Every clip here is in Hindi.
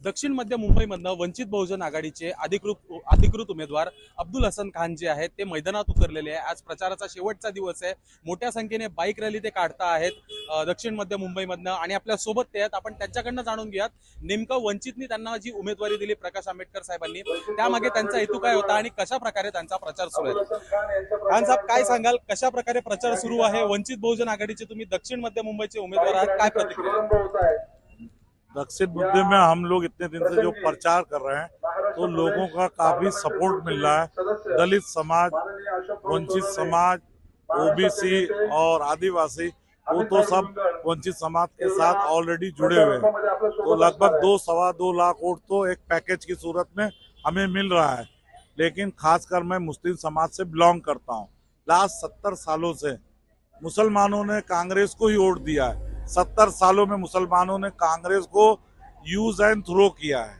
दक्षिण मध्य मुंबईमधनं वंचित बहुजन आघाडीचे अधिकृत उमेदवार अब्दुल हसन खान जे आहेत ते मैदानात उतरलेले आहे। आज प्रचाराचा शेवटचा दिवस आहे। मोठ्या संख्येने बाईक रॅली ते काढता आहेत दक्षिण मध्य मुंबईमधनं आणि आपल्या सोबत ते आहेत। आपण त्यांच्याकडनं जाणून घेऊयात नेमकं वंचितनी त्यांना जी उमेदवारी दिली प्रकाश आंबेडकर साहेबांनी त्यामागे त्यांचा हेतू काय होता आणि कशा प्रकारे त्यांचा प्रचार सुरू आहे। खान साहेब काय सांगाल, कशा प्रकारे प्रचार सुरू आहे? वंचित बहुजन आघाडीचे तुम्ही दक्षिण मध्य मुंबईचे उमेदवार आहात, काय प्रतिक्रिया? दक्षिण मुद्दे में हम लोग इतने दिन से जो प्रचार कर रहे हैं तो लोगों का काफी सपोर्ट मिल रहा है। दलित समाज, वंचित समाज, ओबीसी और आदिवासी वो तो सब वंचित समाज के साथ ऑलरेडी जुड़े हुए हैं। तो लगभग 2-2.25 लाख वोट तो एक पैकेज की सूरत में हमें मिल रहा है। लेकिन खासकर मैं मुस्लिम समाज से बिलोंग करता हूँ। लास्ट 70 सालों से मुसलमानों ने कांग्रेस को ही वोट दिया है। 70 सालों में मुसलमानों ने कांग्रेस को यूज एंड थ्रो किया है।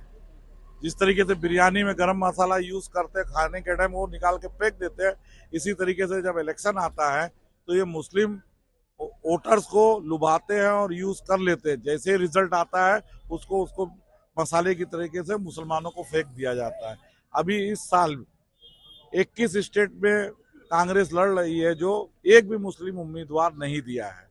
जिस तरीके से बिरयानी में गरम मसाला यूज करते खाने के टाइम वो निकाल के फेंक देते हैं, इसी तरीके से जब इलेक्शन आता है तो ये मुस्लिम वोटर्स को लुभाते हैं और यूज कर लेते हैं। जैसे रिजल्ट आता है उसको मसाले की तरीके से मुसलमानों को फेंक दिया जाता है। अभी इस साल 21 स्टेट में कांग्रेस लड़ रही है जो एक भी मुस्लिम उम्मीदवार नहीं दिया है।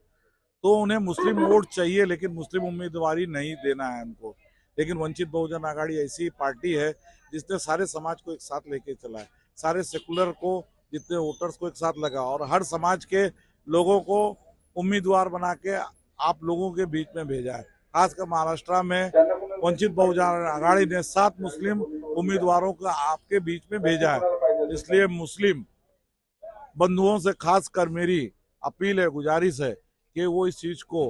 तो उन्हें मुस्लिम वोट चाहिए लेकिन मुस्लिम उम्मीदवारी नहीं देना है उनको। लेकिन वंचित बहुजन आघाड़ी ऐसी पार्टी है जिसने सारे समाज को एक साथ लेके चला है, सारे सेकुलर को, जितने वोटर्स को एक साथ लगा और हर समाज के लोगों को उम्मीदवार बना के आप लोगों के बीच में भेजा है। खासकर महाराष्ट्र में वंचित बहुजन आघाड़ी ने 7 मुस्लिम उम्मीदवारों को आपके बीच में भेजा है। इसलिए मुस्लिम बंधुओं से खासकर मेरी अपील है, गुजारिश है कि वो इस चीज को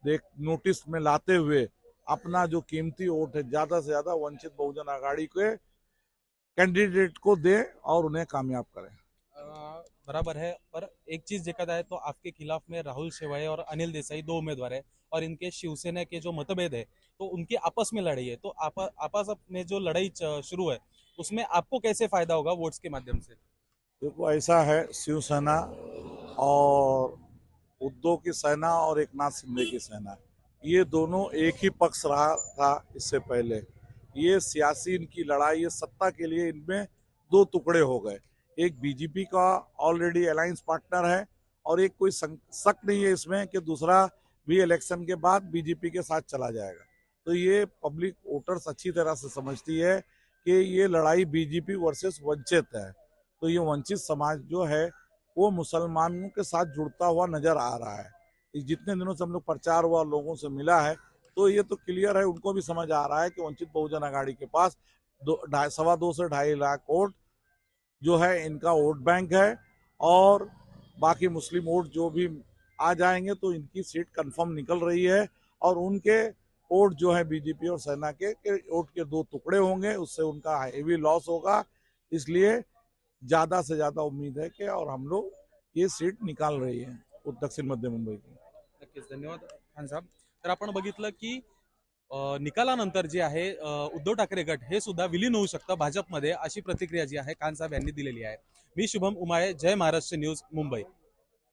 नोटिस में लाते हुए अपना जो कीमती वोट है ज्यादा से ज्यादा वंचित बहुजन आघाड़ी के कैंडिडेट को दे और उन्हें कामयाब करें। बराबर है, पर एक चीज देखा जाए तो आपके खिलाफ में राहुल शेवाळे और अनिल देसाई 2 उम्मीदवार है और इनके शिवसेना के जो मतभेद है तो उनकी आपस में लड़ाई है। तो आपस में जो लड़ाई शुरू है उसमें आपको कैसे फायदा होगा वोट्स के माध्यम से? देखो ऐसा है, शिवसेना और उद्धव की सेना और एक नाथ शिंदे की सेना, ये दोनों एक ही पक्ष रहा था इससे पहले। ये सियासी इनकी लड़ाई, ये सत्ता के लिए इनमें 2 टुकड़े हो गए। एक बीजेपी का ऑलरेडी अलायंस पार्टनर है और एक कोई शक नहीं है इसमें कि दूसरा भी इलेक्शन के बाद बीजेपी के साथ चला जाएगा। तो ये पब्लिक वोटर्स अच्छी तरह से समझती है कि ये लड़ाई बीजेपी वर्सेस वंचित है। तो ये वंचित समाज जो है वो मुसलमानों के साथ जुड़ता हुआ नजर आ रहा है। जितने दिनों से हम लोग प्रचार हुआ, लोगों से मिला है, तो ये तो क्लियर है, उनको भी समझ आ रहा है कि वंचित बहुजन आघाड़ी के पास 2.25 से 2.5 लाख वोट जो है इनका वोट बैंक है और बाकी मुस्लिम वोट जो भी आ जाएंगे तो इनकी सीट कंफर्म निकल रही है और उनके वोट जो है बीजेपी और सेना के वोट के 2 टुकड़े होंगे, उससे उनका हेवी लॉस होगा। इसलिए ज्यादा से ज्यादा उम्मीद है कि और हम लोग ये सीट निकाल रही है दक्षिण मध्य मुंबई की। नक्कीच, धन्यवाद खान साहेब। तर आपण बघितलं की निकालानंतर जे आहे उद्धव ठाकरे गट हे सुद्धा विलीन होऊ शकतं भाजपमध्ये, अशी प्रतिक्रिया जी आहे खान साहेब यांनी दिलेली आहे। मी शुभम उमाळे, जय महाराष्ट्र न्यूज, मुंबई।